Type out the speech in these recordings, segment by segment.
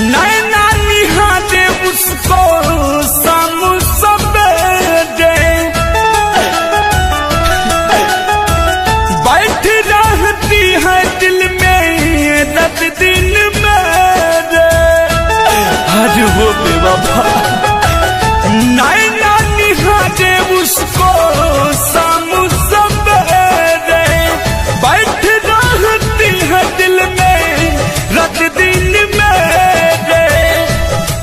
नैना निहारे उसको शाम सवेरे, बैठ रहती है दिल में रात दिन मेरे। आज वो बेवफा नैना निहारे उसको शाम सवेरे, बैठ रहती है दिल में रात दिन मेरे।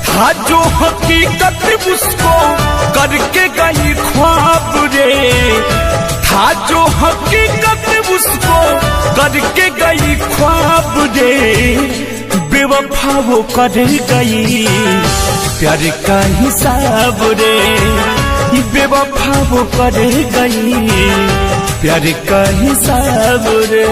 था जो हकीकत उसको करके गई ख्वाब रे, था जो हकीकत उसको करके गई ख्वाब रे। बेवफा वो कर गई प्यार का हिसाब रे, बेवफा वो कर गई प्यार का हिसाब रे।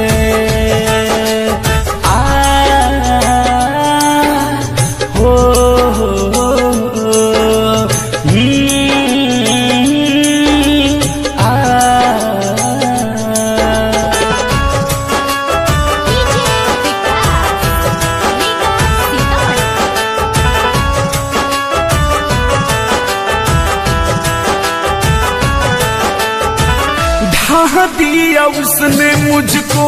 ढहा दिया उसने मुझको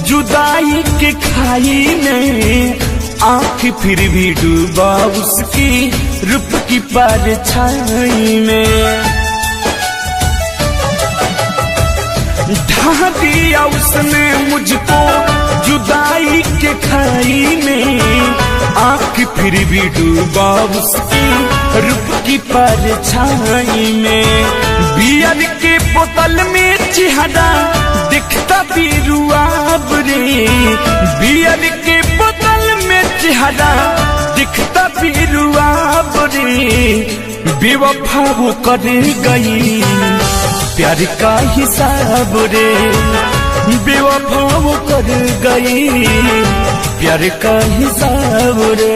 जुदाई के खाई में, आँख फिर भी डूबा उसकी रूप की परछाई में। ढहा दिया उसने मुझको जुदाई के खाई में, आँख फिर भी डूबा उसकी रूप की परछाई में। बियर के बोतल में चेहरा दिखता भी रुआब रे, बियर के बोतल में चेहरा दिखता भी रुआब रे। बेवफा वो कर गई प्यार का हिसाब रे, बेवफा वो कर गई प्यार का हिसाब रे।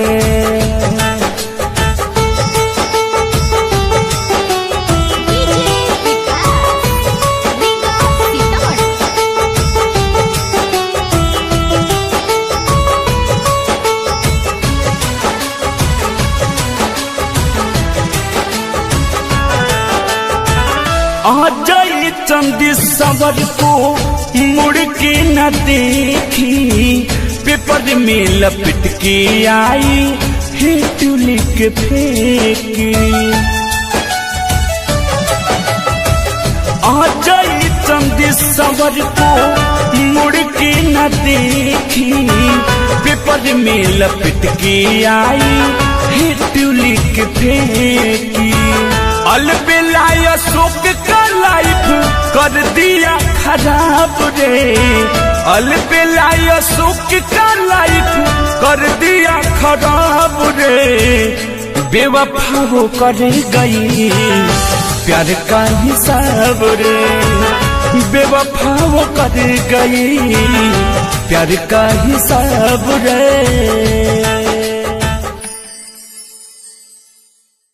आ जाए चंद सवर को मुड़ के न देखी, पेपर में लपट के आई है तुली के फेंकी। आ जाए चंद सवर को मुड़ के न देखी, पेपर में लपट के आई है तुली के फेंकी। अलबेला शोक का लाइफ कर दिया खराब रे, अलबेला शोक का लाइफ कर दिया खराब रे। बेवफा वो कर गई प्यार का हिसाब रे, बेवफा वो कर गई प्यार का हिसाब रे।